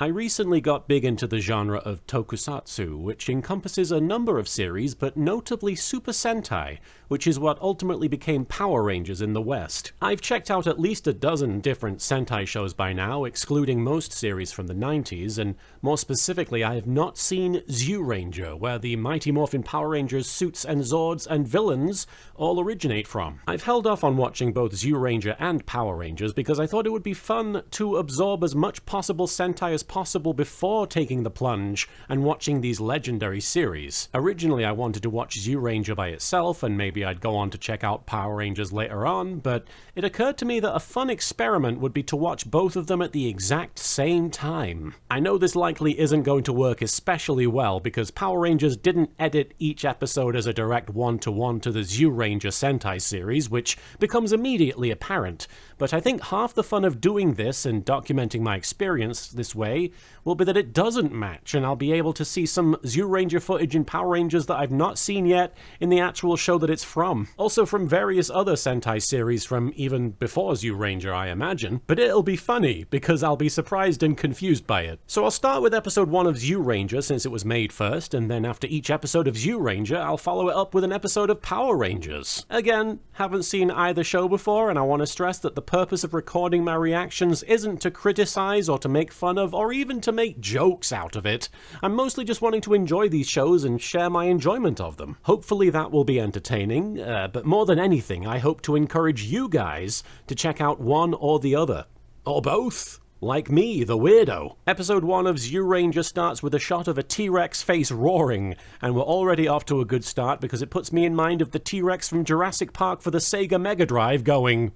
I recently got big into the genre of tokusatsu, which encompasses a number of series, but notably Super Sentai, which is what ultimately became Power Rangers in the West. I've checked out at least a dozen different Sentai shows by now, excluding most series from the 90s, and more specifically, I have not seen Zyuranger, where the Mighty Morphin Power Rangers suits and Zords and villains all originate from. I've held off on watching both Zyuranger and Power Rangers because I thought it would be fun to absorb as much possible Sentai as possible before taking the plunge and watching these legendary series. Originally, I wanted to watch Zyuranger by itself, and maybe I'd go on to check out Power Rangers later on, but it occurred to me that a fun experiment would be to watch both of them at the exact same time. I know this likely isn't going to work especially well because Power Rangers didn't edit each episode as a direct one-to-one to the Zyuranger Sentai series, which becomes immediately apparent, but I think half the fun of doing this and documenting my experience this way will be that it doesn't match, and I'll be able to see some Zyuranger footage in Power Rangers that I've not seen yet in the actual show that it's from. Also from various other Sentai series from even before Zyuranger, I imagine. But it'll be funny, because I'll be surprised and confused by it. So I'll start with episode 1 of Zyuranger, since it was made first, and then after each episode of Zyuranger, I'll follow it up with an episode of Power Rangers. Again, haven't seen either show before, and I want to stress that the purpose of recording my reactions isn't to criticize or to make fun of, or even to make jokes out of it. I'm mostly just wanting to enjoy these shows and share my enjoyment of them. Hopefully that will be entertaining, but more than anything, I hope to encourage you guys to check out one or the other. Or both. Like me, the weirdo. Episode 1 of Zyuranger starts with a shot of a T-Rex face roaring, and we're already off to a good start because it puts me in mind of the T-Rex from Jurassic Park for the Sega Mega Drive going...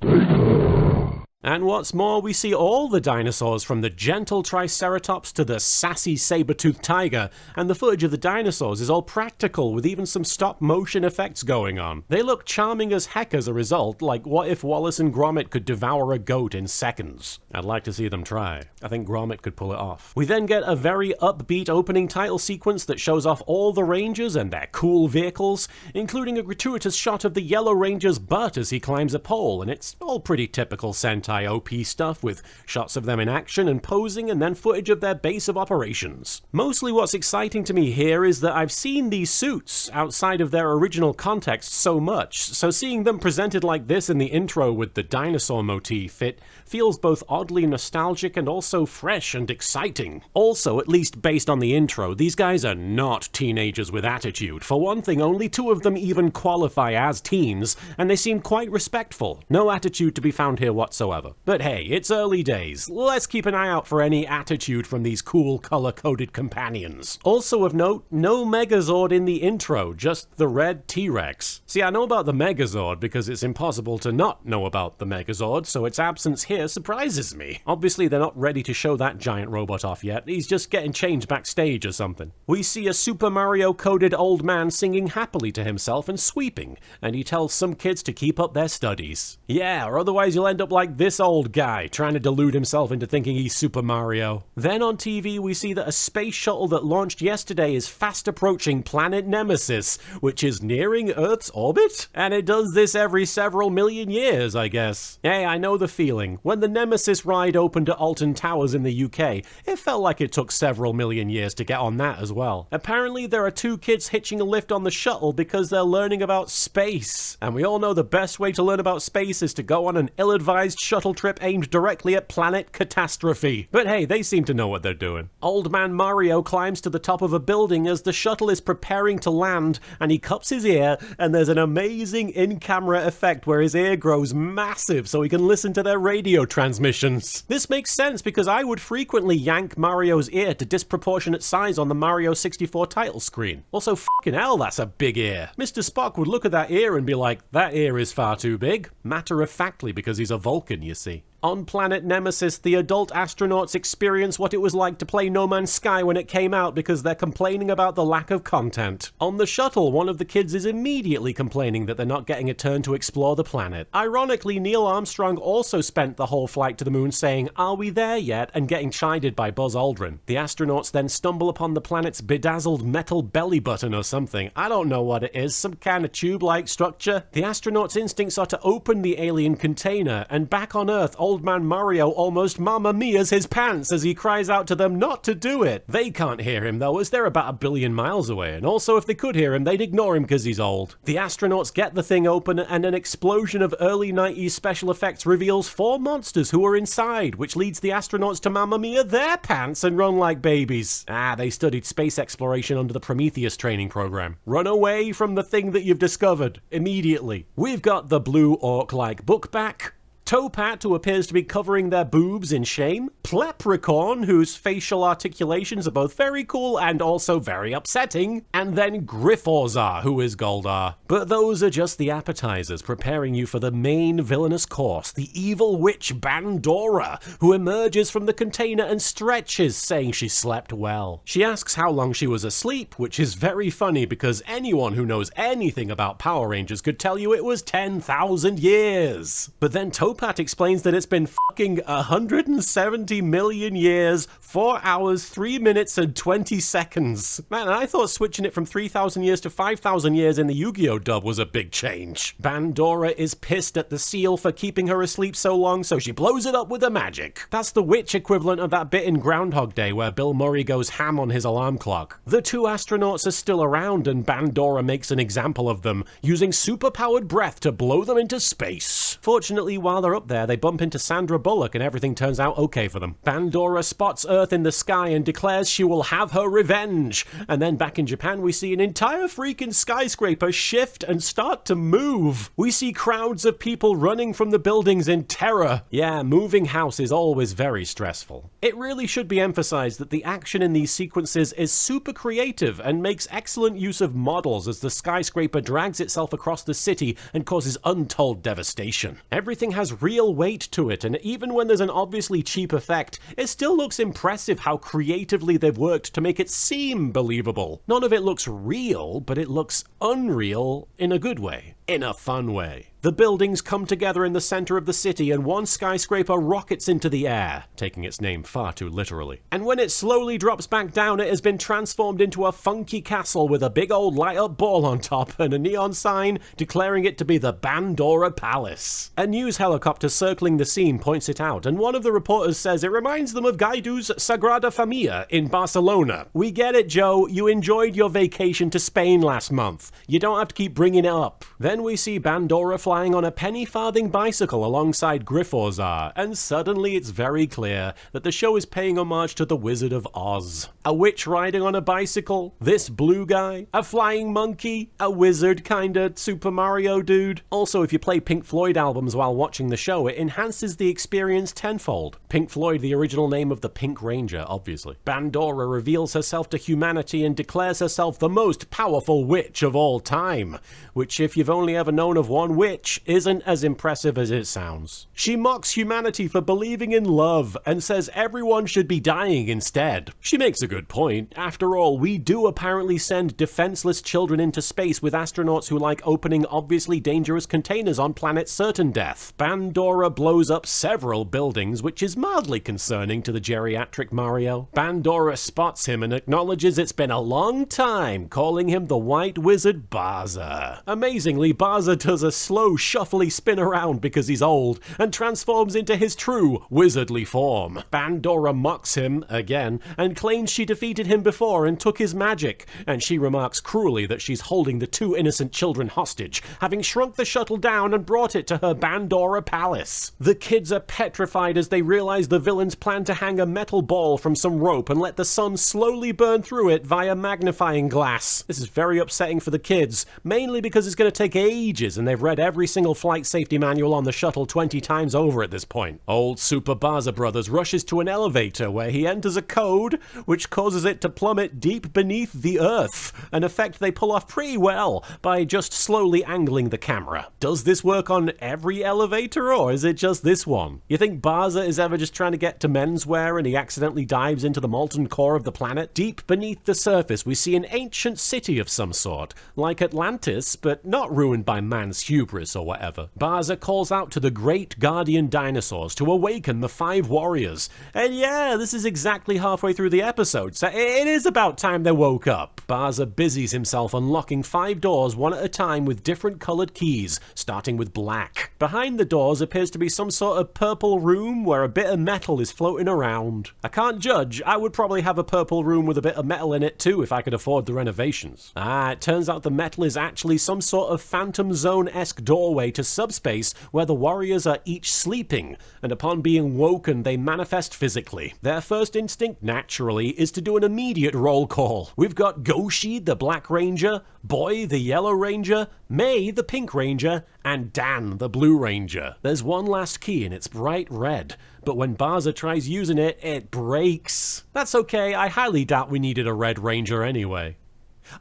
And what's more, we see all the dinosaurs from the gentle Triceratops to the sassy saber-toothed tiger, and the footage of the dinosaurs is all practical with even some stop-motion effects going on. They look charming as heck as a result, like what if Wallace and Gromit could devour a goat in seconds? I'd like to see them try. I think Gromit could pull it off. We then get a very upbeat opening title sequence that shows off all the Rangers and their cool vehicles, including a gratuitous shot of the Yellow Ranger's butt as he climbs a pole, and it's all pretty typical Sentai OP stuff with shots of them in action and posing and then footage of their base of operations. Mostly what's exciting to me here is that I've seen these suits outside of their original context so much, so seeing them presented like this in the intro with the dinosaur motif, it feels both oddly nostalgic and also fresh and exciting. Also, at least based on the intro, these guys are not teenagers with attitude. For one thing, only 2 of them even qualify as teens, and they seem quite respectful. No attitude to be found here whatsoever. But hey, it's early days. Let's keep an eye out for any attitude from these cool color-coded companions. Also of note, no Megazord in the intro, just the red T-Rex. See, I know about the Megazord because it's impossible to not know about the Megazord, so its absence here surprises me. Obviously, they're not ready to show that giant robot off yet. He's just getting changed backstage or something. We see a Super Mario-coded old man singing happily to himself and sweeping, and he tells some kids to keep up their studies. Yeah, or otherwise you'll end up like this old guy trying to delude himself into thinking he's Super Mario. Then on TV we see that a space shuttle that launched yesterday is fast approaching planet Nemesis, which is nearing Earth's orbit? And it does this every several million years, I guess. Hey, I know the feeling. When the Nemesis ride opened at Alton Towers in the UK, it felt like it took several million years to get on that as well. Apparently there are 2 kids hitching a lift on the shuttle because they're learning about space. And we all know the best way to learn about space is to go on an ill-advised shuttle trip aimed directly at planet catastrophe. But hey, they seem to know what they're doing. Old man Mario climbs to the top of a building as the shuttle is preparing to land, and he cups his ear, and there's an amazing in-camera effect where his ear grows massive so he can listen to their radio transmissions. This makes sense because I would frequently yank Mario's ear to disproportionate size on the Mario 64 title screen. Also, fucking hell, that's a big ear. Mr. Spock would look at that ear and be like, that ear is far too big. Matter-of-factly because he's a Vulcan, you see. On planet Nemesis, the adult astronauts experience what it was like to play No Man's Sky when it came out because they're complaining about the lack of content. On the shuttle, one of the kids is immediately complaining that they're not getting a turn to explore the planet. Ironically, Neil Armstrong also spent the whole flight to the moon saying, "Are we there yet?" and getting chided by Buzz Aldrin. The astronauts then stumble upon the planet's bedazzled metal belly button or something. I don't know what it is, some kind of tube-like structure. The astronauts' instincts are to open the alien container, and back on Earth, Old Man Mario almost Mamma Mia's his pants as he cries out to them not to do it. They can't hear him though, as they're about 1 billion miles away, and also if they could hear him, they'd ignore him because he's old. The astronauts get the thing open, and an explosion of early 90s special effects reveals 4 monsters who are inside, which leads the astronauts to Mamma Mia their pants and run like babies. They studied space exploration under the Prometheus training program. Run away from the thing that you've discovered immediately. We've got the blue orc-like book back, Towpat, who appears to be covering their boobs in shame, Pleprechaun, whose facial articulations are both very cool and also very upsetting, and then Griforza, who is Goldar. But those are just the appetizers, preparing you for the main villainous course, the evil witch Bandora, who emerges from the container and stretches, saying she slept well. She asks how long she was asleep, which is very funny because anyone who knows anything about Power Rangers could tell you it was 10,000 years. But then Towpat explains that it's been fucking 170 million years, 4 hours, 3 minutes, and 20 seconds. Man, I thought switching it from 3,000 years to 5,000 years in the Yu-Gi-Oh! Dub was a big change. Bandora is pissed at the seal for keeping her asleep so long, so she blows it up with her magic. That's the witch equivalent of that bit in Groundhog Day where Bill Murray goes ham on his alarm clock. The 2 astronauts are still around, and Bandora makes an example of them, using super-powered breath to blow them into space. Fortunately, while they're up there, they bump into Sandra Bullock and everything turns out okay for them. Bandora spots Earth in the sky and declares she will have her revenge. And then back in Japan, we see an entire freaking skyscraper shift and start to move. We see crowds of people running from the buildings in terror. Yeah, moving house is always very stressful. It really should be emphasized that the action in these sequences is super creative and makes excellent use of models as the skyscraper drags itself across the city and causes untold devastation. Everything has real weight to it, and even when there's an obviously cheap effect, it still looks impressive how creatively they've worked to make it seem believable. None of it looks real, but it looks unreal in a good way. In a fun way. The buildings come together in the center of the city and one skyscraper rockets into the air, taking its name far too literally. And when it slowly drops back down, it has been transformed into a funky castle with a big old light-up ball on top and a neon sign declaring it to be the Bandora Palace. A news helicopter circling the scene points it out, and one of the reporters says it reminds them of Gaidu's Sagrada Familia in Barcelona. We get it, Joe. You enjoyed your vacation to Spain last month. You don't have to keep bringing it up. Then we see Bandora flying on a penny-farthing bicycle alongside Griforza, and suddenly it's very clear that the show is paying homage to the Wizard of Oz. A witch riding on a bicycle, this blue guy, a flying monkey, a wizard kinda Super Mario dude. Also, if you play Pink Floyd albums while watching the show, it enhances the experience tenfold. Pink Floyd, the original name of the Pink Ranger, obviously. Bandora reveals herself to humanity and declares herself the most powerful witch of all time, which if you've only ever known of one witch, isn't as impressive as it sounds. She mocks humanity for believing in love and says everyone should be dying instead. She makes a good point. After all, we do apparently send defenseless children into space with astronauts who like opening obviously dangerous containers on planets certain death. Bandora blows up several buildings, which is mildly concerning to the geriatric Mario. Bandora spots him and acknowledges it's been a long time, calling him the White Wizard Barza. Amazingly, Barza does a slow, shuffly spin around because he's old and transforms into his true wizardly form. Bandora mocks him, again, and claims she defeated him before and took his magic, and she remarks cruelly that she's holding the 2 innocent children hostage, having shrunk the shuttle down and brought it to her Bandora Palace. The kids are petrified as they realize the villains plan to hang a metal ball from some rope and let the sun slowly burn through it via magnifying glass. This is very upsetting for the kids, mainly because it's going to take ages and they've read every single flight safety manual on the shuttle 20 times over at this point. Old Super Barza Brothers rushes to an elevator where he enters a code which causes it to plummet deep beneath the earth, an effect they pull off pretty well by just slowly angling the camera. Does this work on every elevator or is it just this one? You think Barza is ever just trying to get to menswear and he accidentally dives into the molten core of the planet? Deep beneath the surface we see an ancient city of some sort, like Atlantis, but not ruined by man's hubris or whatever. Barza calls out to the great guardian dinosaurs to awaken the 5 warriors. And yeah, this is exactly halfway through the episode. episode, so it is about time they woke up. Barza busies himself unlocking 5 doors one at a time with different coloured keys, starting with black. Behind the doors appears to be some sort of purple room where a bit of metal is floating around. I can't judge, I would probably have a purple room with a bit of metal in it too if I could afford the renovations. It turns out the metal is actually some sort of Phantom Zone-esque doorway to subspace where the warriors are each sleeping, and upon being woken they manifest physically. Their first instinct, naturally, is to do an immediate roll call. We've got Goshi, the Black Ranger, Boy, the Yellow Ranger, May, the Pink Ranger, and Dan, the Blue Ranger. There's one last key and it's bright red, but when Barza tries using it, it breaks. That's okay, I highly doubt we needed a Red Ranger anyway.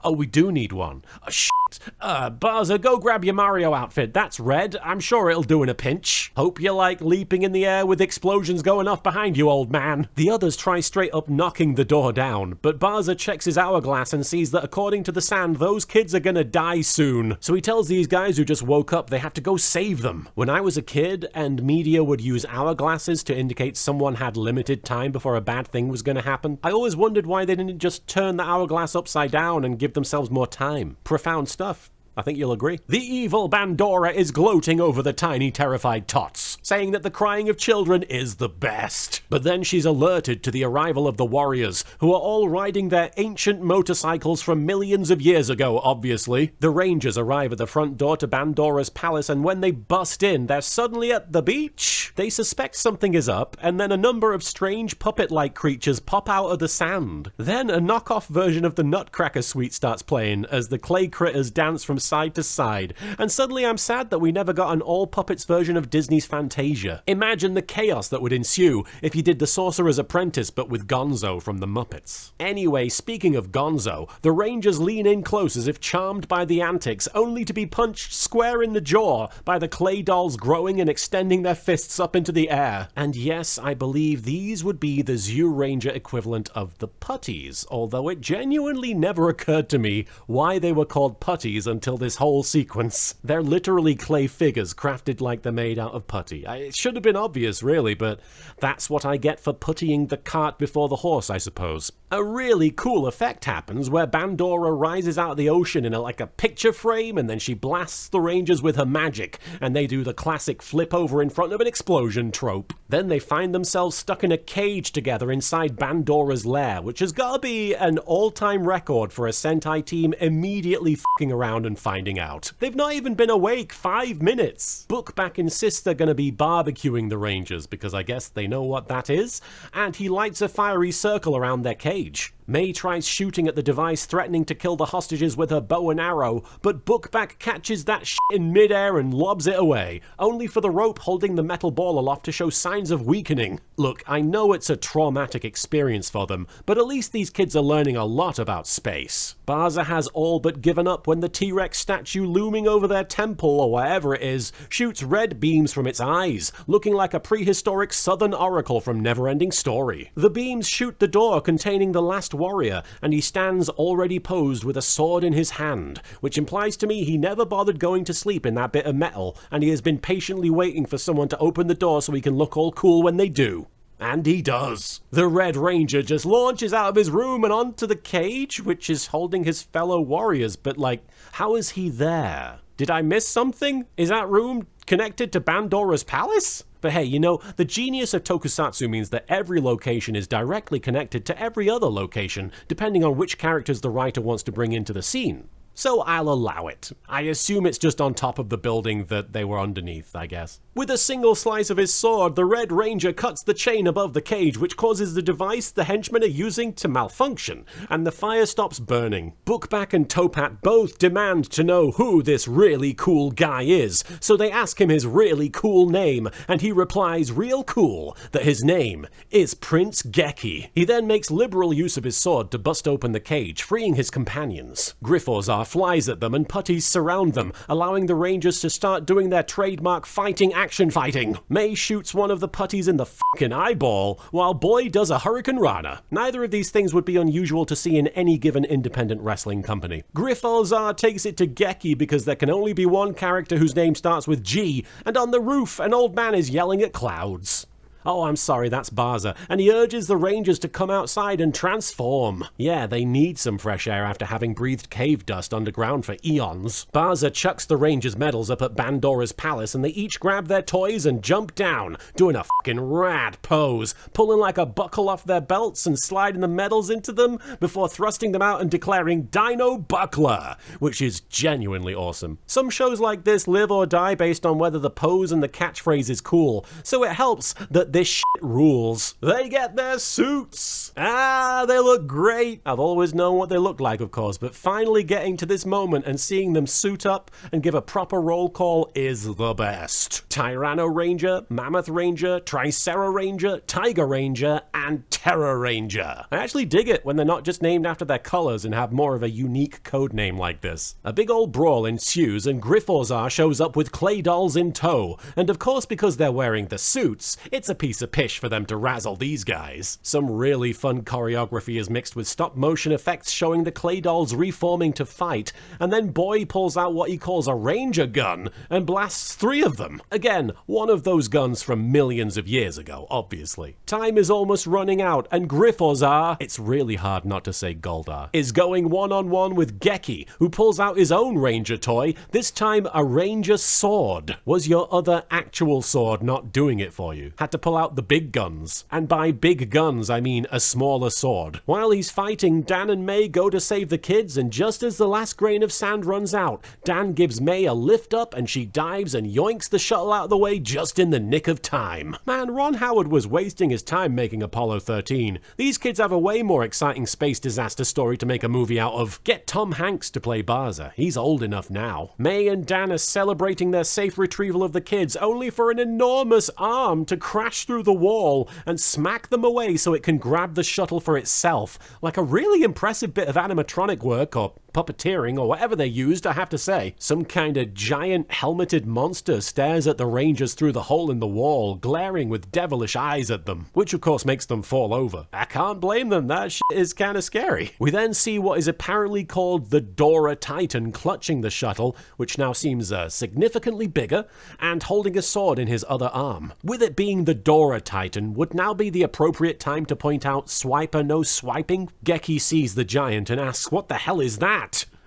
Oh, we do need one. Barza, go grab your Mario outfit. That's red. I'm sure it'll do in a pinch. Hope you like leaping in the air with explosions going off behind you, old man. The others try straight up knocking the door down, but Barza checks his hourglass and sees that according to the sand, those kids are gonna die soon. So he tells these guys who just woke up they have to go save them. When I was a kid and media would use hourglasses to indicate someone had limited time before a bad thing was gonna happen, I always wondered why they didn't just turn the hourglass upside down and give themselves more time. Profound stuff. I think you'll agree. The evil Bandora is gloating over the tiny, terrified tots, saying that the crying of children is the best. But then she's alerted to the arrival of the warriors, who are all riding their ancient motorcycles from millions of years ago, obviously. The Rangers arrive at the front door to Bandora's palace, and when they bust in, they're suddenly at the beach. They suspect something is up, and then a number of strange puppet-like creatures pop out of the sand. Then a knockoff version of the Nutcracker Suite starts playing, as the clay critters dance from side to side, and suddenly I'm sad that we never got an all-puppets version of Disney's Fantasia. Imagine the chaos that would ensue if you did The Sorcerer's Apprentice but with Gonzo from the Muppets. Anyway, speaking of Gonzo, the Rangers lean in close as if charmed by the antics, only to be punched square in the jaw by the clay dolls growing and extending their fists up into the air. And yes, I believe these would be the Zyuranger equivalent of the Putties, although it genuinely never occurred to me why they were called Putties until this whole sequence. They're literally clay figures crafted like they're made out of putty. It should have been obvious, really, but that's what I get for puttying the cart before the horse, I suppose. A really cool effect happens where Bandora rises out of the ocean in like a picture frame, and then she blasts the Rangers with her magic, and they do the classic flip over in front of an explosion trope. Then they find themselves stuck in a cage together inside Bandora's lair, which has gotta be an all-time record for a Sentai team immediately f***ing around and finding out. They've not even been awake 5 minutes. Bookback insists they're gonna be barbecuing the Rangers, because I guess they know what that is, and he lights a fiery circle around their cage. May tries shooting at the device, threatening to kill the hostages with her bow and arrow, but Bookback catches that shit in midair and lobs it away, only for the rope holding the metal ball aloft to show signs of weakening. Look, I know it's a traumatic experience for them, but at least these kids are learning a lot about space. Barza has all but given up when the T-Rex statue looming over their temple, or wherever it is, shoots red beams from its eyes, looking like a prehistoric southern oracle from Neverending Story. The beams shoot the door containing the last warrior, and he stands already posed with a sword in his hand, which implies to me he never bothered going to sleep in that bit of metal, and he has been patiently waiting for someone to open the door so he can look all cool when they do. And he does. The Red Ranger just launches out of his room and onto the cage, which is holding his fellow warriors, but like, how is he there? Did I miss something? Is that room connected to Bandora's palace? But hey, you know, the genius of tokusatsu means that every location is directly connected to every other location, depending on which characters the writer wants to bring into the scene. So I'll allow it. I assume it's just on top of the building that they were underneath, I guess. With a single slice of his sword, the Red Ranger cuts the chain above the cage, which causes the device the henchmen are using to malfunction, and the fire stops burning. Bookback and Topat both demand to know who this really cool guy is, so they ask him his really cool name, and he replies real cool that his name is Prince Geki. He then makes liberal use of his sword to bust open the cage, freeing his companions. Griffozar flies at them and Putties surround them, allowing the Rangers to start doing their trademark action fighting. May shoots one of the Putties in the fucking eyeball, while Boy does a Hurricane Rana. Neither of these things would be unusual to see in any given independent wrestling company. Griffozar takes it to Geki because there can only be one character whose name starts with G, and on the roof an old man is yelling at clouds. Oh, I'm sorry, that's Barza. And he urges the Rangers to come outside and transform. Yeah, they need some fresh air after having breathed cave dust underground for eons. Barza chucks the Rangers' medals up at Bandora's palace and they each grab their toys and jump down, doing a fucking rad pose, pulling like a buckle off their belts and sliding the medals into them before thrusting them out and declaring Dino Buckler, which is genuinely awesome. Some shows like this live or die based on whether the pose and the catchphrase is cool, so it helps that this shit rules. They get their suits! Ah, they look great! I've always known what they look like, of course, but finally getting to this moment and seeing them suit up and give a proper roll call is the best. Tyranno Ranger, Mammoth Ranger, Tricera Ranger, Tiger Ranger, and Terror Ranger. I actually dig it when they're not just named after their colors and have more of a unique code name like this. A big old brawl ensues and Griforzar shows up with clay dolls in tow, and of course because they're wearing the suits, it's a piece of pish for them to razzle these guys. Some really fun choreography is mixed with stop motion effects showing the clay dolls reforming to fight, and then Boy pulls out what he calls a ranger gun and blasts 3 of them. Again, one of those guns from millions of years ago, obviously. Time is almost running out, and Griforzar, it's really hard not to say Goldar, is going one-on-one with Geki, who pulls out his own ranger toy, this time a ranger sword. Was your other actual sword not doing it for you? Had to pull out the big guns. And by big guns, I mean a smaller sword. While he's fighting, Dan and May go to save the kids, and just as the last grain of sand runs out, Dan gives May a lift up and she dives and yoinks the shuttle out of the way just in the nick of time. Man, Ron Howard was wasting his time making Apollo 13. These kids have a way more exciting space disaster story to make a movie out of. Get Tom Hanks to play Barza. He's old enough now. May and Dan are celebrating their safe retrieval of the kids, only for an enormous arm to crash through the wall and smack them away so it can grab the shuttle for itself. Like a really impressive bit of animatronic work, or puppeteering, or whatever they used, I have to say. Some kind of giant helmeted monster stares at the Rangers through the hole in the wall, glaring with devilish eyes at them, which of course makes them fall over. I can't blame them, that shit is kind of scary. We then see what is apparently called the Dora Titan clutching the shuttle, which now seems significantly bigger, and holding a sword in his other arm. With it being the Dora Titan, would now be the appropriate time to point out swiper no swiping? Geki sees the giant and asks, what the hell is that?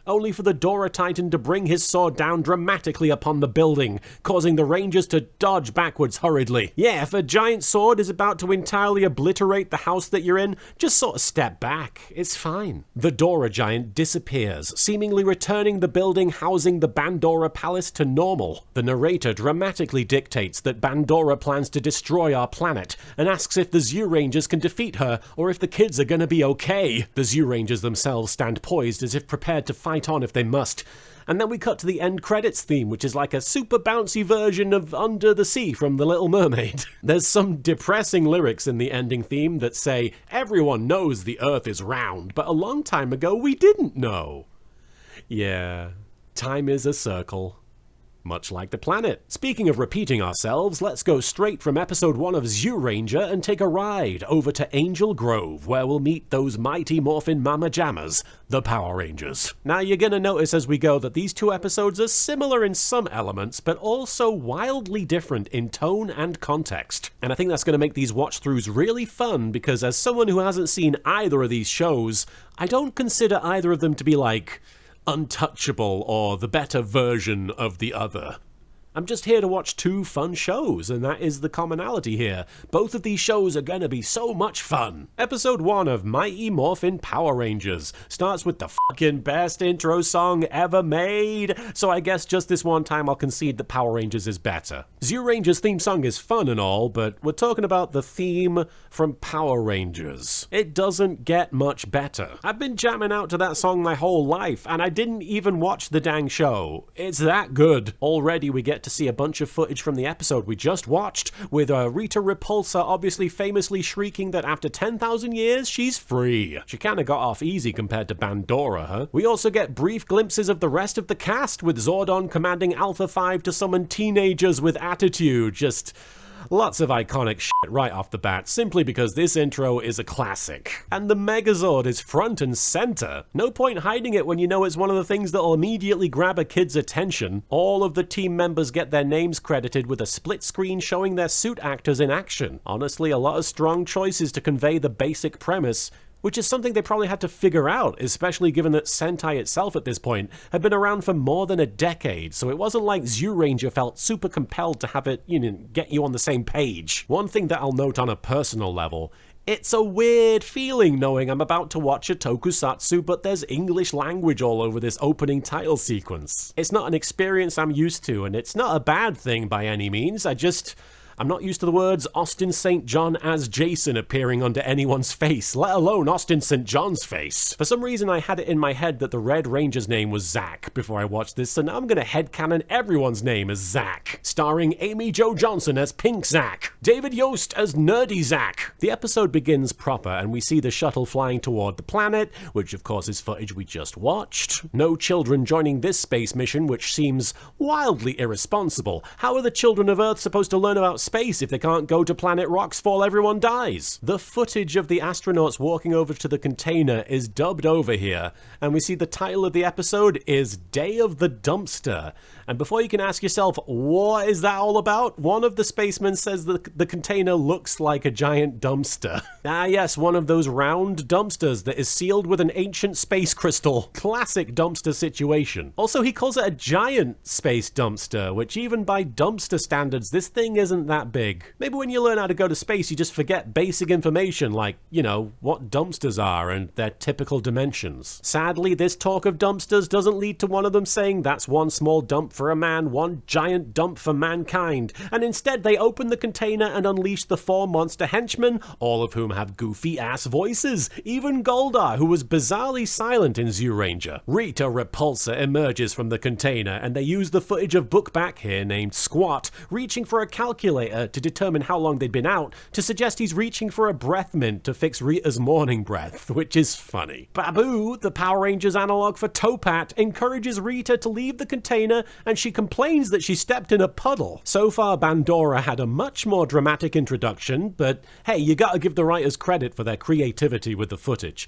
Only for the Dora Titan to bring his sword down dramatically upon the building, causing the Rangers to dodge backwards hurriedly. Yeah, if a giant sword is about to entirely obliterate the house that you're in, just sort of step back. It's fine. The Dora giant disappears, seemingly returning the building housing the Bandora palace to normal. The narrator dramatically dictates that Bandora plans to destroy our planet, and asks if the Zyurangers can defeat her, or if the kids are gonna be okay. The Zyurangers themselves stand poised as if prepared to fight on if they must. And then we cut to the end credits theme, which is like a super bouncy version of Under the Sea from The Little Mermaid. There's some depressing lyrics in the ending theme that say, everyone knows the earth is round, but a long time ago we didn't know. Yeah, time is a circle. Much like the planet. Speaking of repeating ourselves, let's go straight from episode 1 of Zyuranger and take a ride over to Angel Grove, where we'll meet those mighty morphin mama jammas, the Power Rangers. Now you're gonna notice as we go that these 2 episodes are similar in some elements, but also wildly different in tone and context. And I think that's gonna make these watch-throughs really fun, because as someone who hasn't seen either of these shows, I don't consider either of them to be like untouchable or the better version of the other. I'm just here to watch 2 fun shows, and that is the commonality here. Both of these shows are gonna be so much fun. Episode 1 of Mighty Morphin Power Rangers starts with the fucking best intro song ever made, so I guess just this one time I'll concede that Power Rangers is better. Zyuranger's theme song is fun and all, but we're talking about the theme from Power Rangers. It doesn't get much better. I've been jamming out to that song my whole life, and I didn't even watch the dang show. It's that good. Already we get to see a bunch of footage from the episode we just watched, with Rita Repulsa obviously famously shrieking that after 10,000 years, she's free. She kinda got off easy compared to Bandora, huh? We also get brief glimpses of the rest of the cast, with Zordon commanding Alpha 5 to summon teenagers with attitude. Just Lots of iconic shit right off the bat, simply because this intro is a classic. And the Megazord is front and center. No point hiding it when you know it's one of the things that'll immediately grab a kid's attention. All of the team members get their names credited with a split screen showing their suit actors in action. Honestly, a lot of strong choices to convey the basic premise, which is something they probably had to figure out, especially given that Sentai itself at this point had been around for more than a decade, so it wasn't like Zyuranger felt super compelled to have it, get you on the same page. One thing that I'll note on a personal level, it's a weird feeling knowing I'm about to watch a tokusatsu, but there's English language all over this opening title sequence. It's not an experience I'm used to, and it's not a bad thing by any means, I'm not used to the words Austin St. John as Jason appearing under anyone's face, let alone Austin St. John's face. For some reason I had it in my head that the Red Ranger's name was Zack before I watched this, so now I'm gonna headcanon everyone's name as Zack. Starring Amy Jo Johnson as Pink Zack, David Yost as Nerdy Zack. The episode begins proper and we see the shuttle flying toward the planet, which of course is footage we just watched. No children joining this space mission, which seems wildly irresponsible. How are the children of Earth supposed to learn about space if they can't go to planet Rocks fall everyone dies? The footage of the astronauts walking over to the container is dubbed over here, and we see the title of the episode is Day of the Dumpster. And before you can ask yourself, what is that all about? One of the spacemen says that the container looks like a giant dumpster. Ah yes, one of those round dumpsters that is sealed with an ancient space crystal. Classic dumpster situation. Also, he calls it a giant space dumpster, which even by dumpster standards, this thing isn't that big. Maybe when you learn how to go to space, you just forget basic information like, what dumpsters are and their typical dimensions. Sadly, this talk of dumpsters doesn't lead to one of them saying that's one small dump for a man, one giant dump for mankind, and instead they open the container and unleash the 4 monster henchmen, all of whom have goofy ass voices, even Goldar, who was bizarrely silent in Zyuranger. Rita Repulsa emerges from the container and they use the footage of Bookback, here named Squat, reaching for a calculator to determine how long they'd been out, to suggest he's reaching for a breath mint to fix Rita's morning breath, which is funny. Babu, the Power Rangers analog for Topat, encourages Rita to leave the container and she complains that she stepped in a puddle. So far, Bandora had a much more dramatic introduction, but hey, you gotta give the writers credit for their creativity with the footage.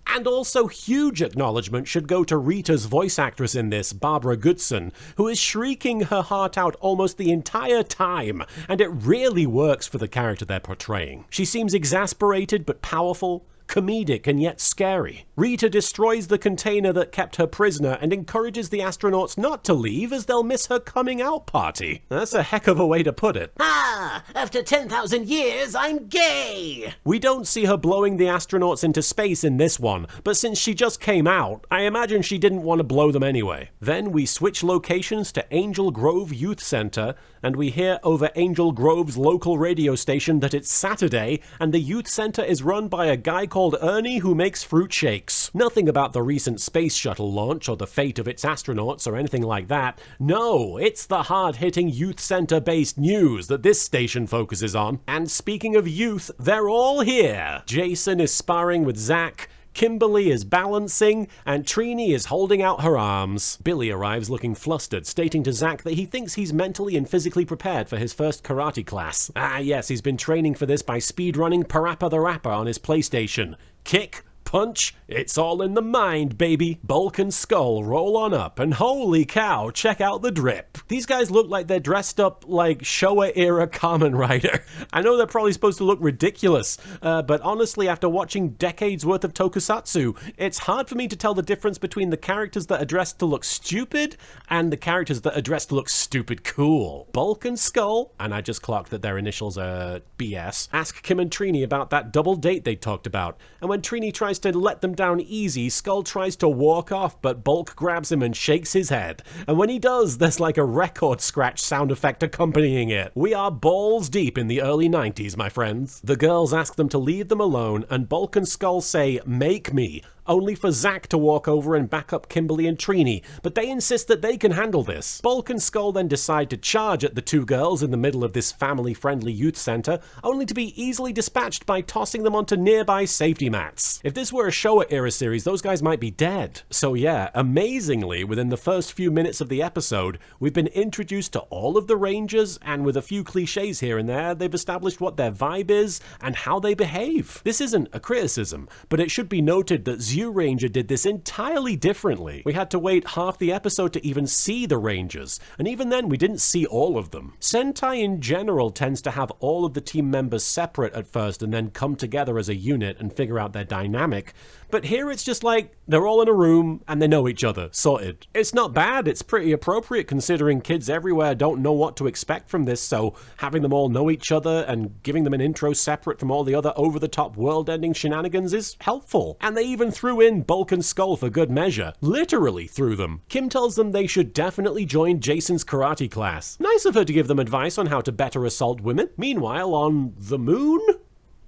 And also huge acknowledgement should go to Rita's voice actress in this, Barbara Goodson, who is shrieking her heart out almost the entire time, and it really works for the character they're portraying. She seems exasperated but powerful, comedic and yet scary. Rita destroys the container that kept her prisoner and encourages the astronauts not to leave as they'll miss her coming out party. That's a heck of a way to put it. Ah, after 10,000 years, I'm gay! We don't see her blowing the astronauts into space in this one, but since she just came out, I imagine she didn't want to blow them anyway. Then we switch locations to Angel Grove Youth Center, and we hear over Angel Grove's local radio station that it's Saturday, and the youth center is run by a guy called Ernie who makes fruit shakes. Nothing about the recent space shuttle launch or the fate of its astronauts or anything like that. No, it's the hard-hitting youth center-based news that this station focuses on. And speaking of youth, they're all here. Jason is sparring with Zack, Kimberly is balancing, and Trini is holding out her arms. Billy arrives looking flustered, stating to Zack that he thinks he's mentally and physically prepared for his first karate class. Ah yes, he's been training for this by speedrunning Parappa the Rapper on his PlayStation. Kick, punch, it's all in the mind, baby. Bulk and Skull roll on up, and holy cow, check out the drip. These guys look like they're dressed up like Showa-era Kamen Rider. I know they're probably supposed to look ridiculous, but honestly, after watching decades worth of tokusatsu, it's hard for me to tell the difference between the characters that are dressed to look stupid and the characters that are dressed to look stupid cool. Bulk and Skull, and I just clocked that their initials are BS, ask Kim and Trini about that double date they talked about, and when Trini tries to let them down easy, Skull tries to walk off, but Bulk grabs him and shakes his head. And when he does, there's like a record scratch sound effect accompanying it. We are balls deep in the early 90s, my friends. The girls ask them to leave them alone, and Bulk and Skull say, "Make me." only for Zack to walk over and back up Kimberly and Trini, but they insist that they can handle this. Bulk and Skull then decide to charge at the two girls in the middle of this family-friendly youth center, only to be easily dispatched by tossing them onto nearby safety mats. If this were a Showa-era series, those guys might be dead. So yeah, amazingly, within the first few minutes of the episode, we've been introduced to all of the Rangers, and with a few cliches here and there, they've established what their vibe is and how they behave. This isn't a criticism, but it should be noted that Zyuranger did this entirely differently. We had to wait half the episode to even see the Rangers, and even then we didn't see all of them. Sentai in general tends to have all of the team members separate at first and then come together as a unit and figure out their dynamic, but here it's just like they're all in a room and they know each other, sorted. It's not bad, it's pretty appropriate considering kids everywhere don't know what to expect from this, so having them all know each other and giving them an intro separate from all the other over-the-top world-ending shenanigans is helpful. And they even threw in Bulk and Skull for good measure. Literally threw them. Kim tells them they should definitely join Jason's karate class. Nice of her to give them advice on how to better assault women. Meanwhile, on the moon?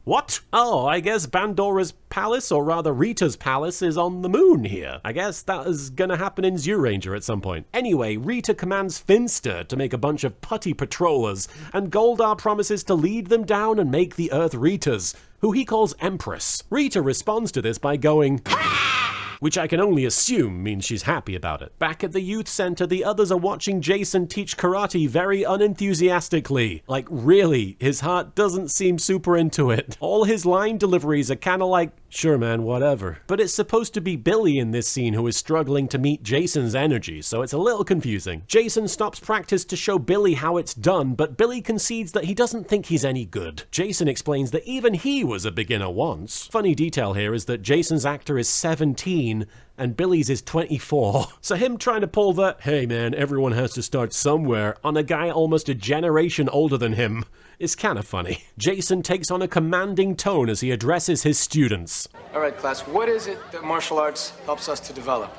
What? Oh, I guess Bandora's palace, or rather Rita's palace, is on the moon here. I guess that is gonna happen in Zyuranger at some point. Anyway, Rita commands Finster to make a bunch of putty patrollers, and Goldar promises to lead them down and make the Earth Ritas, who he calls Empress. Rita responds to this by going, which I can only assume means she's happy about it. Back at the youth center, the others are watching Jason teach karate very unenthusiastically. Like, really, his heart doesn't seem super into it. All his line deliveries are kinda like, sure man, whatever. But it's supposed to be Billy in this scene who is struggling to meet Jason's energy, so it's a little confusing. Jason stops practice to show Billy how it's done, but Billy concedes that he doesn't think he's any good. Jason explains that even he was a beginner once. Funny detail here is that Jason's actor is 17, and Billy's is 24. So him trying to pull the, hey man, everyone has to start somewhere, on a guy almost a generation older than him is kind of funny. Jason takes on a commanding tone as he addresses his students. All right, class, what is it that martial arts helps us to develop?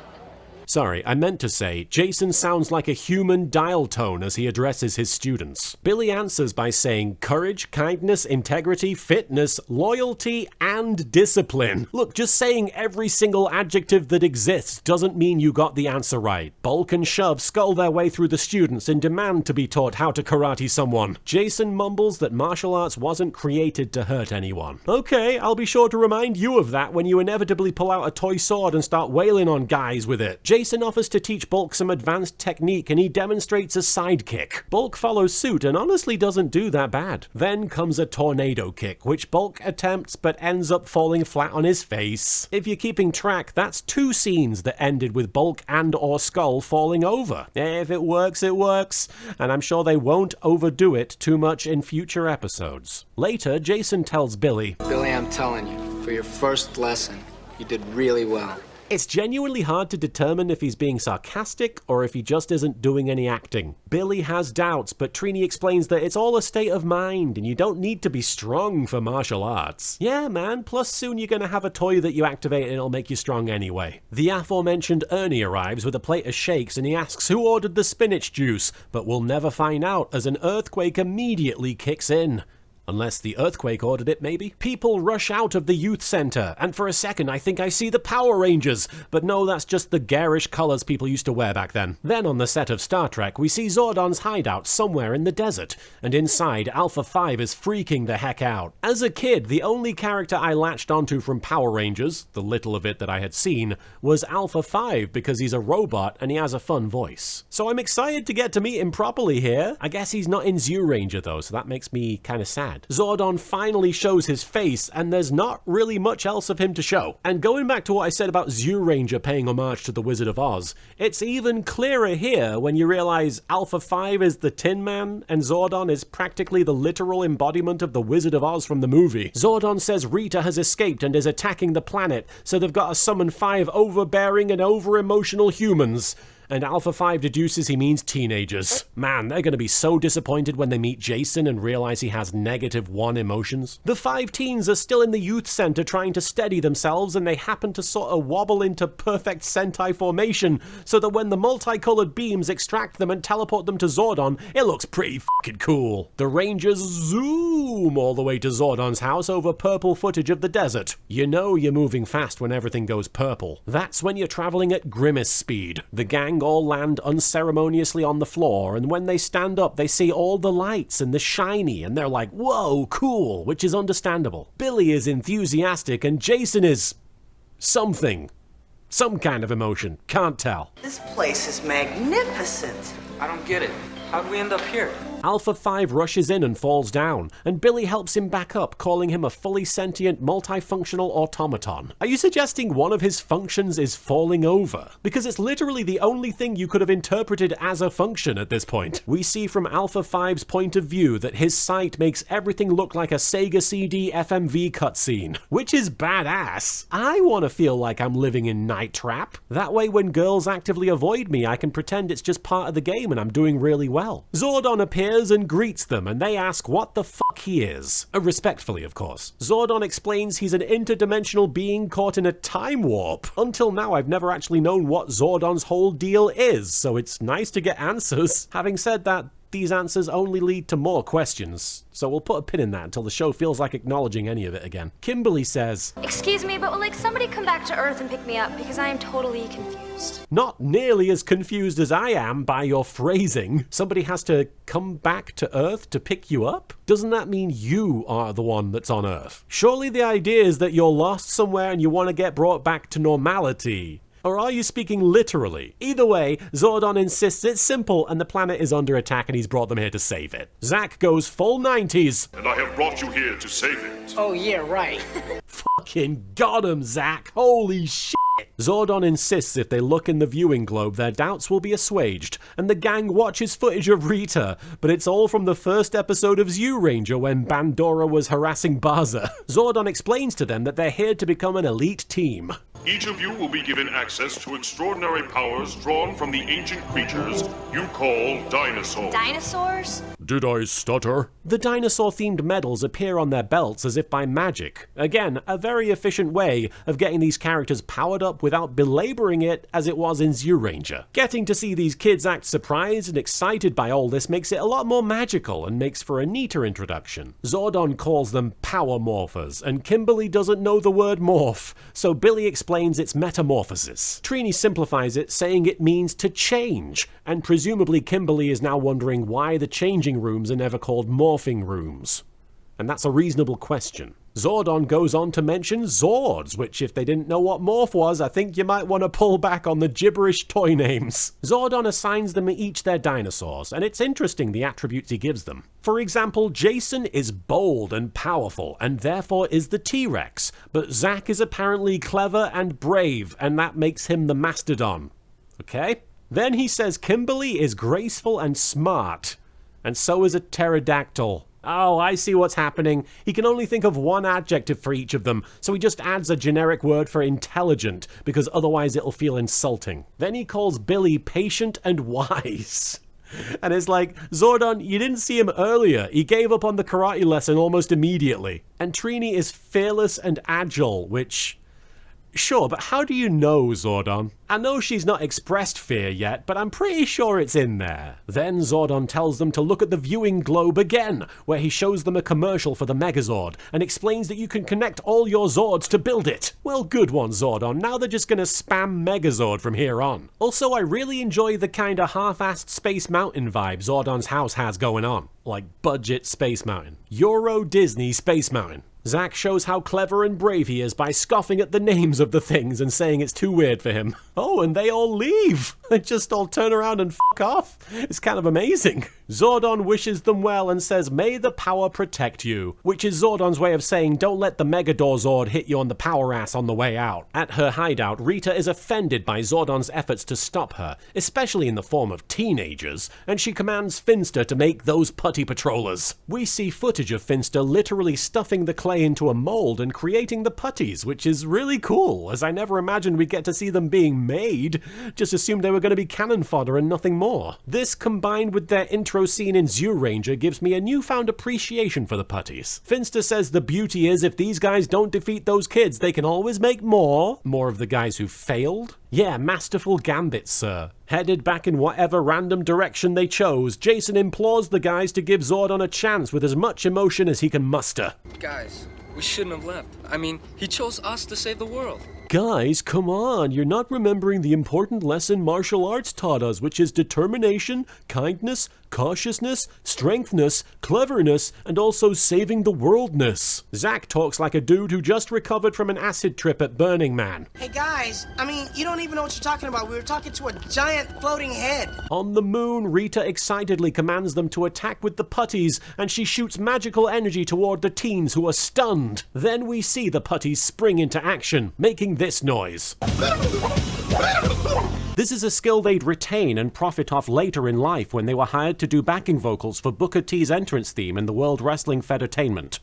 Sorry, I meant to say, Jason sounds like a human dial tone as he addresses his students. Billy answers by saying courage, kindness, integrity, fitness, loyalty, and discipline. Look, just saying every single adjective that exists doesn't mean you got the answer right. Bulk and Shove scull their way through the students and demand to be taught how to karate someone. Jason mumbles that martial arts wasn't created to hurt anyone. Okay, I'll be sure to remind you of that when you inevitably pull out a toy sword and start wailing on guys with it. Jason offers to teach Bulk some advanced technique and he demonstrates a sidekick. Bulk follows suit and honestly doesn't do that bad. Then comes a tornado kick, which Bulk attempts but ends up falling flat on his face. If you're keeping track, that's 2 scenes that ended with Bulk and or Skull falling over. If it works, it works. And I'm sure they won't overdo it too much in future episodes. Later, Jason tells Billy, Billy, I'm telling you, for your first lesson, you did really well. It's genuinely hard to determine if he's being sarcastic or if he just isn't doing any acting. Billy has doubts, but Trini explains that it's all a state of mind and you don't need to be strong for martial arts. Yeah, man, plus soon you're gonna have a toy that you activate and it'll make you strong anyway. The aforementioned Ernie arrives with a plate of shakes and he asks who ordered the spinach juice, but we'll never find out as an earthquake immediately kicks in. Unless the earthquake ordered it, maybe? People rush out of the youth center, and for a second I think I see the Power Rangers, but no, that's just the garish colors people used to wear back then. Then on the set of Star Trek, we see Zordon's hideout somewhere in the desert, and inside, Alpha 5 is freaking the heck out. As a kid, the only character I latched onto from Power Rangers, the little of it that I had seen, was Alpha 5 because he's a robot and he has a fun voice. So I'm excited to get to meet him properly here. I guess he's not in Zyuranger though, so that makes me kinda sad. Zordon finally shows his face, and there's not really much else of him to show. And going back to what I said about Zyuranger paying homage to the Wizard of Oz, it's even clearer here when you realize Alpha 5 is the Tin Man, and Zordon is practically the literal embodiment of the Wizard of Oz from the movie. Zordon says Rita has escaped and is attacking the planet, so they've got to summon 5 overbearing and over-emotional humans. And Alpha 5 deduces he means teenagers. Man, they're gonna be so disappointed when they meet Jason and realize he has -1 emotions. The 5 teens are still in the youth center trying to steady themselves, and they happen to sort of wobble into perfect Sentai formation, so that when the multicolored beams extract them and teleport them to Zordon, it looks pretty fucking cool. The Rangers zoom zoom all the way to Zordon's house over purple footage of the desert. You know you're moving fast when everything goes purple. That's when you're traveling at grimace speed. The gang all land unceremoniously on the floor, and when they stand up, they see all the lights and the shiny, and they're like, whoa, cool, which is understandable. Billy is enthusiastic, and Jason is something. Some kind of emotion. Can't tell. This place is magnificent. I don't get it. How'd we end up here? Alpha 5 rushes in and falls down, and Billy helps him back up, calling him a fully sentient, multifunctional automaton. Are you suggesting one of his functions is falling over? Because it's literally the only thing you could have interpreted as a function at this point. We see from Alpha 5's point of view that his sight makes everything look like a Sega CD FMV cutscene, which is badass. I want to feel like I'm living in Night Trap. That way when girls actively avoid me, I can pretend it's just part of the game and I'm doing really well. Zordon appears and greets them, and they ask what the fuck he is. Respectfully, of course. Zordon explains he's an interdimensional being caught in a time warp. Until now, I've never actually known what Zordon's whole deal is, so it's nice to get answers. Having said that, these answers only lead to more questions, so we'll put a pin in that until the show feels like acknowledging any of it again. Kimberly says, "Excuse me, but will somebody come back to Earth and pick me up, because I am totally confused." Not nearly as confused as I am by your phrasing. Somebody has to come back to Earth to pick you up? Doesn't that mean you are the one that's on Earth? Surely the idea is that you're lost somewhere and you want to get brought back to normality. Or are you speaking literally? Either way, Zordon insists it's simple and the planet is under attack and he's brought them here to save it. Zack goes full 90s. And I have brought you here to save it. Oh, yeah, right. Fucking got him, Zack. Holy shit. Zordon insists if they look in the viewing globe, their doubts will be assuaged, and the gang watches footage of Rita, but it's all from the first episode of Zyuranger when Bandora was harassing Barza. Zordon explains to them that they're here to become an elite team. Each of you will be given access to extraordinary powers drawn from the ancient creatures you call dinosaurs. Dinosaurs? Did I stutter? The dinosaur-themed medals appear on their belts as if by magic. Again, a very efficient way of getting these characters powered up without belaboring it as it was in Zyuranger. Getting to see these kids act surprised and excited by all this makes it a lot more magical and makes for a neater introduction. Zordon calls them power morphers, and Kimberly doesn't know the word morph, so Billy explains its metamorphosis. Trini simplifies it, saying it means to change, and presumably Kimberly is now wondering why the changing rooms are never called morphing rooms. And that's a reasonable question. Zordon goes on to mention Zords, which if they didn't know what morph was, I think you might want to pull back on the gibberish toy names. Zordon assigns them each their dinosaurs, and it's interesting the attributes he gives them. For example, Jason is bold and powerful, and therefore is the T-Rex, but Zack is apparently clever and brave, and that makes him the Mastodon. Okay? Then he says Kimberly is graceful and smart, and so is a pterodactyl. Oh, I see what's happening. He can only think of one adjective for each of them, so he just adds a generic word for intelligent, because otherwise it'll feel insulting. Then he calls Billy patient and wise. And it's like, Zordon, you didn't see him earlier. He gave up on the karate lesson almost immediately. And Trini is fearless and agile, which... Sure, but how do you know, Zordon? I know she's not expressed fear yet, but I'm pretty sure it's in there. Then Zordon tells them to look at the viewing globe again, where he shows them a commercial for the Megazord, and explains that you can connect all your Zords to build it. Well, good one, Zordon. Now they're just gonna spam Megazord from here on. Also, I really enjoy the kinda half-assed Space Mountain vibe Zordon's house has going on. Like budget Space Mountain. Euro Disney Space Mountain. Zack shows how clever and brave he is by scoffing at the names of the things and saying it's too weird for him. Oh, and they all leave. They just all turn around and fuck off. It's kind of amazing. Zordon wishes them well and says, "May the power protect you," which is Zordon's way of saying don't let the Megador hit you on the power ass on the way out. At her hideout, Rita is offended by Zordon's efforts to stop her, especially in the form of teenagers, and she commands Finster to make those putty patrollers. We see footage of Finster literally stuffing the clay into a mold and creating the putties, which is really cool, as I never imagined we'd get to see them being made. Just assumed they were going to be cannon fodder and nothing more. This, combined with their intro intro scene in Zyuranger gives me a newfound appreciation for the Putties. Finster says the beauty is if these guys don't defeat those kids, they can always make more. More of the guys who failed? Yeah, masterful gambit, sir. Headed back in whatever random direction they chose, Jason implores the guys to give Zordon a chance with as much emotion as he can muster. Guys, we shouldn't have left. I mean, he chose us to save the world. Guys, come on, you're not remembering the important lesson martial arts taught us, which is determination, kindness, cautiousness, strengthness, cleverness, and also saving the worldness. Zack talks like a dude who just recovered from an acid trip at Burning Man. Hey guys, I mean, you don't even know what you're talking about. We were talking to a giant floating head. On the moon, Rita excitedly commands them to attack with the Putties, and she shoots magical energy toward the teens who are stunned. Then we see the Putties spring into action, making this noise. This is a skill they'd retain and profit off later in life when they were hired to do backing vocals for Booker T's entrance theme in the World Wrestling Federtainment.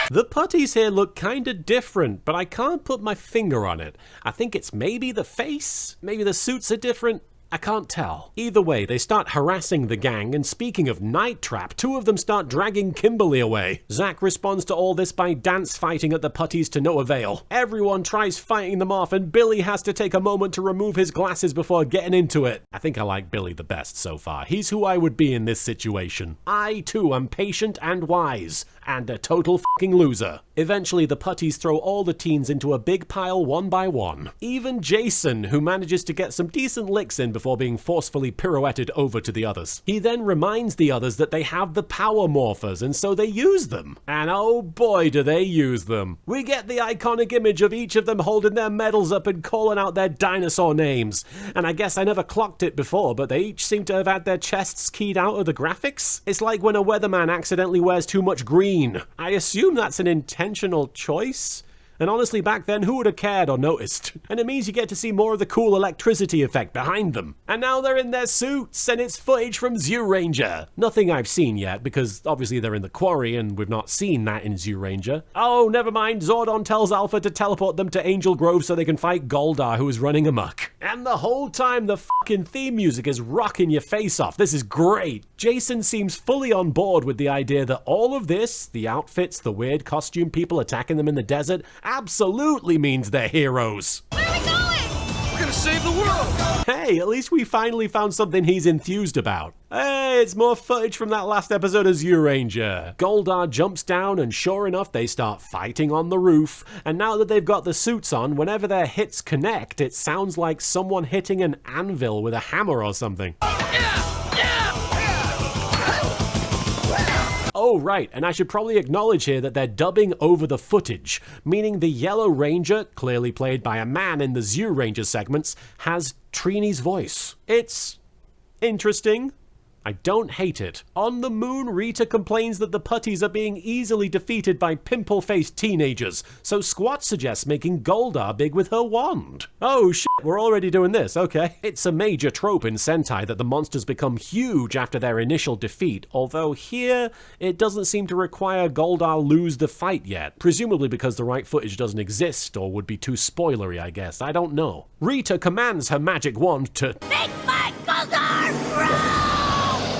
The Putties here look kinda different, but I can't put my finger on it. I think it's maybe the face, maybe the suits are different. I can't tell. Either way, they start harassing the gang, and speaking of Night Trap, two of them start dragging Kimberly away. Zack responds to all this by dance fighting at the Putties to no avail. Everyone tries fighting them off, and Billy has to take a moment to remove his glasses before getting into it. I think I like Billy the best so far. He's who I would be in this situation. I, too, am patient and wise, and a total fucking loser. Eventually, the Putties throw all the teens into a big pile one by one. Even Jason, who manages to get some decent licks in before being forcefully pirouetted over to the others. He then reminds the others that they have the power morphers, and so they use them. And oh boy do they use them. We get the iconic image of each of them holding their medals up and calling out their dinosaur names. And I guess I never clocked it before, but they each seem to have had their chests keyed out of the graphics. It's like when a weatherman accidentally wears too much green. I assume that's an intentional choice. And honestly, back then, who would have cared or noticed? And it means you get to see more of the cool electricity effect behind them. And now they're in their suits, and it's footage from Zyuranger. Nothing I've seen yet, because obviously they're in the quarry, and we've not seen that in Zyuranger. Oh, never mind, Zordon tells Alpha to teleport them to Angel Grove so they can fight Goldar, who is running amok. And the whole time, the fucking theme music is rocking your face off. This is great. Jason seems fully on board with the idea that all of this, the outfits, the weird costume people attacking them in the desert, absolutely means they're heroes. Where are we going? We're gonna save the world! Hey, at least we finally found something he's enthused about. Hey, it's more footage from that last episode of Zyuranger. Goldar jumps down, and sure enough, they start fighting on the roof. And now that they've got the suits on, whenever their hits connect, it sounds like someone hitting an anvil with a hammer or something. Oh, right, and I should probably acknowledge here that they're dubbing over the footage, meaning the Yellow Ranger, clearly played by a man in the Zyuranger segments, has Trini's voice. It's interesting. I don't hate it. On the moon, Rita complains that the Putties are being easily defeated by pimple-faced teenagers, so Squat suggests making Goldar big with her wand. Oh shit, we're already doing this, okay. It's a major trope in Sentai that the monsters become huge after their initial defeat, although here, it doesn't seem to require Goldar lose the fight yet, presumably because the right footage doesn't exist, or would be too spoilery, I guess, I don't know. Rita commands her magic wand to Big fight, Goldar! Run!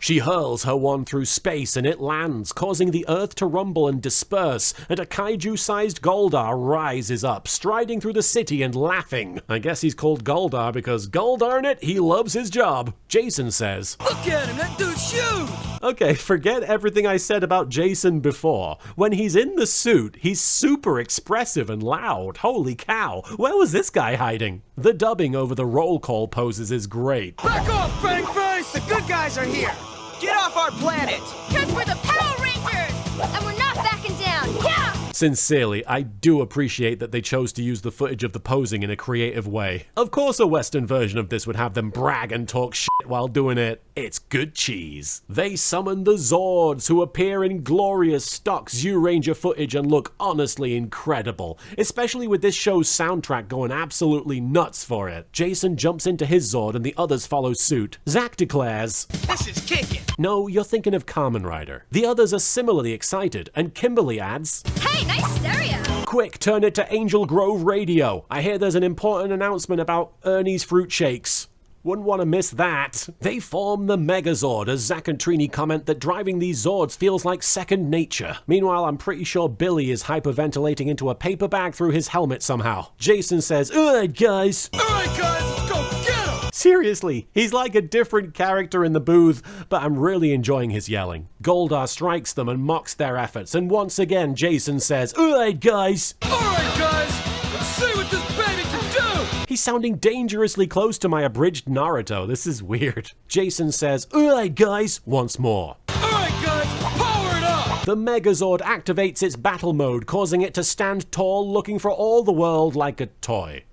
She hurls her wand through space and it lands, causing the earth to rumble and disperse, and a kaiju-sized Goldar rises up, striding through the city and laughing. I guess he's called Goldar because, goldarn it, he loves his job. Jason says, Look at him, that dude's huge! Okay, forget everything I said about Jason before. When he's in the suit, he's super expressive and loud. Holy cow, where was this guy hiding? The dubbing over the roll call poses is great. Back off, Fang Face! The good guys are here. Get off our planet. Because we're the Power Rangers! And we're not backing down, yeah! Sincerely, I do appreciate that they chose to use the footage of the posing in a creative way. Of course a Western version of this would have them brag and talk shit while doing it. It's good cheese. They summon the Zords, who appear in glorious stock Zyuranger footage and look honestly incredible, especially with this show's soundtrack going absolutely nuts for it. Jason jumps into his Zord and the others follow suit. Zack declares, This is kicking. No, you're thinking of Kamen Rider. The others are similarly excited, and Kimberly adds, Hey, nice stereo! Quick, turn it to Angel Grove Radio. I hear there's an important announcement about Ernie's Fruit Shakes. Wouldn't want to miss that. They form the Megazord, as Zack and Trini comment that driving these Zords feels like second nature. Meanwhile, I'm pretty sure Billy is hyperventilating into a paper bag through his helmet somehow. Jason says, "Alright guys, let's go get him!" Seriously, he's like a different character in the booth, but I'm really enjoying his yelling. Goldar strikes them and mocks their efforts, and once again Jason says, "Alright guys, let's see what this baby can do!" He's sounding dangerously close to my abridged Naruto. This is weird. Jason says, "Alright guys," once more. "Alright guys, power it up!" The Megazord activates its battle mode, causing it to stand tall, looking for all the world like a toy.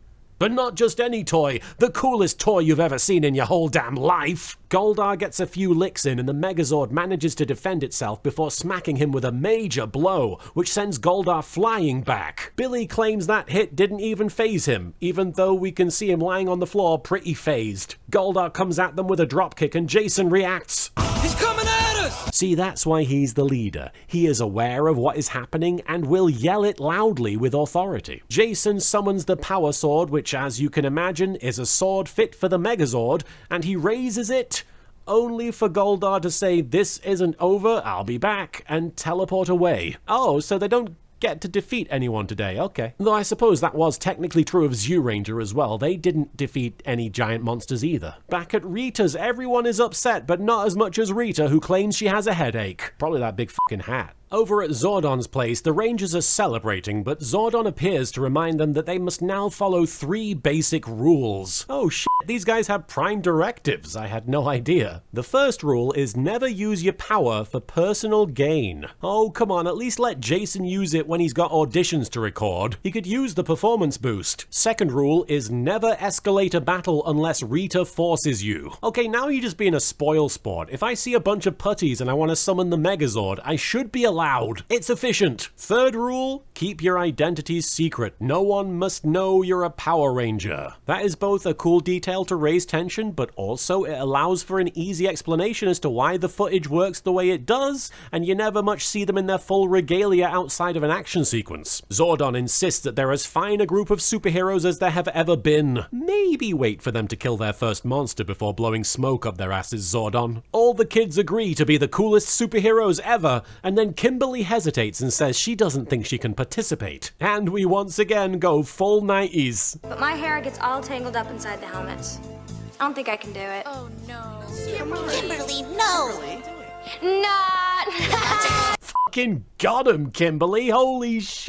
But not just any toy, the coolest toy you've ever seen in your whole damn life. Goldar gets a few licks in and the Megazord manages to defend itself before smacking him with a major blow, which sends Goldar flying back. Billy claims that hit didn't even faze him, even though we can see him lying on the floor pretty phased. Goldar comes at them with a dropkick and Jason reacts. "He's coming at us!" See, that's why he's the leader. He is aware of what is happening and will yell it loudly with authority. Jason summons the Power Sword, which, as you can imagine, is a sword fit for the Megazord, and he raises it, only for Goldar to say, "This isn't over, I'll be back," and teleport away. Oh, so they don't get to defeat anyone today, okay. Though I suppose that was technically true of Zyuranger as well. They didn't defeat any giant monsters either. Back at Rita's, everyone is upset, but not as much as Rita, who claims she has a headache. Probably that big fucking hat. Over at Zordon's place, the Rangers are celebrating, but Zordon appears to remind them that they must now follow 3 basic rules. Oh shit, these guys have prime directives. I had no idea. The first rule is never use your power for personal gain. Oh, come on, at least let Jason use it when he's got auditions to record. He could use the performance boost. Second rule is never escalate a battle unless Rita forces you. Okay, now you're just being a spoil sport. If I see a bunch of putties and I want to summon the Megazord, I should be allowed. It's efficient. Third rule, keep your identities secret. No one must know you're a Power Ranger. That is both a cool detail to raise tension, but also it allows for an easy explanation as to why the footage works the way it does, and you never much see them in their full regalia outside of an action sequence. Zordon insists that they're as fine a group of superheroes as there have ever been. Maybe wait for them to kill their first monster before blowing smoke up their asses, Zordon. All the kids agree to be the coolest superheroes ever, and then Kimberly hesitates and says she doesn't think she can participate. And we once again go full 90s. But my hair gets all tangled up inside the helmets. I don't think I can do it. Oh no. Kimberly, no! Not! Fucking got him, Kimberly. Holy shit.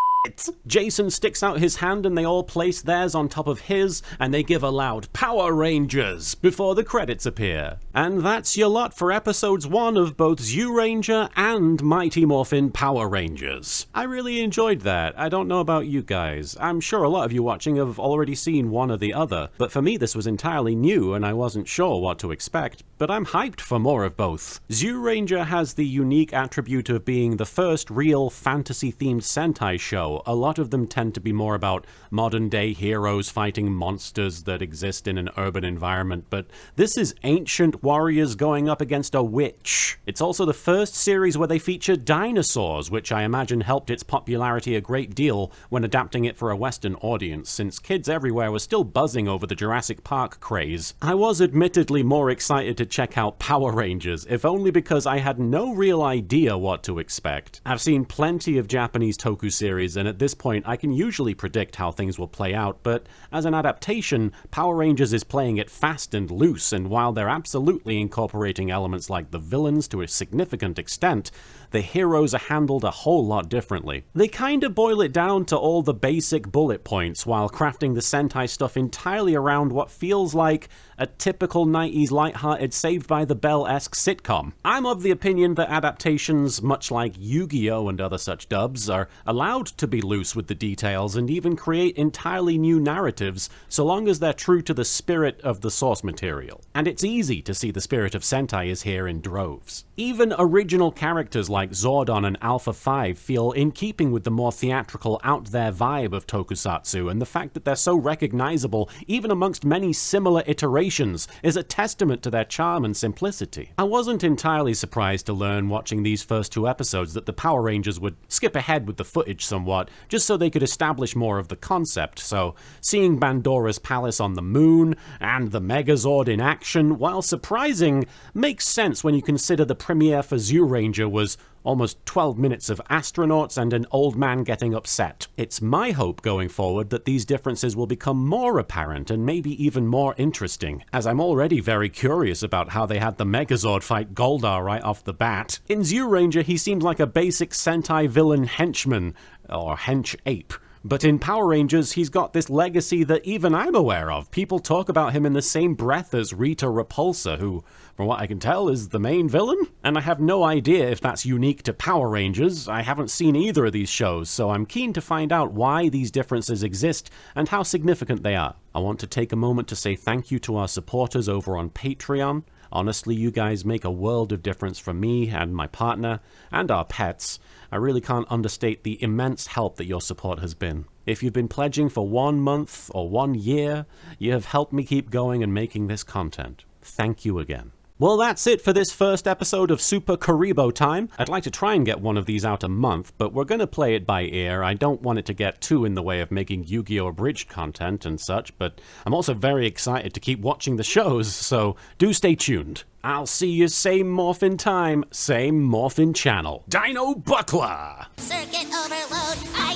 Jason sticks out his hand and they all place theirs on top of his, and they give a loud "Power Rangers" before the credits appear. And that's your lot for episodes 1 of both Zyuranger and Mighty Morphin Power Rangers. I really enjoyed that. I don't know about you guys. I'm sure a lot of you watching have already seen one or the other, but for me this was entirely new and I wasn't sure what to expect, but I'm hyped for more of both. Zyuranger has the unique attribute of being the first real fantasy-themed Sentai show. A lot of them tend to be more about modern-day heroes fighting monsters that exist in an urban environment, but this is ancient warriors going up against a witch. It's also the first series where they feature dinosaurs, which I imagine helped its popularity a great deal when adapting it for a Western audience, since kids everywhere were still buzzing over the Jurassic Park craze. I was admittedly more excited to check out Power Rangers, if only because I had no real idea what to expect. I've seen plenty of Japanese toku series, and at this point I can usually predict how things will play out, but as an adaptation, Power Rangers is playing it fast and loose, and while they're absolutely incorporating elements like the villains to a significant extent, the heroes are handled a whole lot differently. They kinda boil it down to all the basic bullet points while crafting the Sentai stuff entirely around what feels like a typical 90s lighthearted Saved by the Bell-esque sitcom. I'm of the opinion that adaptations, much like Yu-Gi-Oh! And other such dubs, are allowed to be loose with the details and even create entirely new narratives so long as they're true to the spirit of the source material. And it's easy to see the spirit of Sentai is here in droves. Even original characters like Zordon and Alpha 5 feel in keeping with the more theatrical, out-there vibe of tokusatsu, and the fact that they're so recognizable even amongst many similar iterations is a testament to their charm and simplicity. I wasn't entirely surprised to learn watching these first 2 episodes that the Power Rangers would skip ahead with the footage somewhat somewhat, just so they could establish more of the concept. So seeing Bandora's palace on the moon and the Megazord in action, while surprising, makes sense when you consider the premiere for Zyuranger was almost 12 minutes of astronauts and an old man getting upset. It's my hope going forward that these differences will become more apparent and maybe even more interesting, as I'm already very curious about how they had the Megazord fight Goldar right off the bat. In Zyuranger, he seems like a basic Sentai villain henchman, or hench ape. But in Power Rangers, he's got this legacy that even I'm aware of. People talk about him in the same breath as Rita Repulsa, who, from what I can tell, is the main villain. And I have no idea if that's unique to Power Rangers. I haven't seen either of these shows, so I'm keen to find out why these differences exist and how significant they are. I want to take a moment to say thank you to our supporters over on Patreon. Honestly, you guys make a world of difference for me and my partner, and our pets. I really can't understate the immense help that your support has been. If you've been pledging for 1 month or 1 year, you have helped me keep going and making this content. Thank you again. Well, that's it for this first episode of Super Kuriboh time. I'd like to try and get one of these out a month, but we're going to play it by ear. I don't want it to get too in the way of making Yu-Gi-Oh! Abridged content and such, but I'm also very excited to keep watching the shows, so do stay tuned. I'll see you same morphin time, same morphin channel. Dino Buckler! Circuit overload. Ay.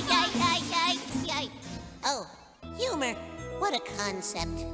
Oh, humor. What a concept.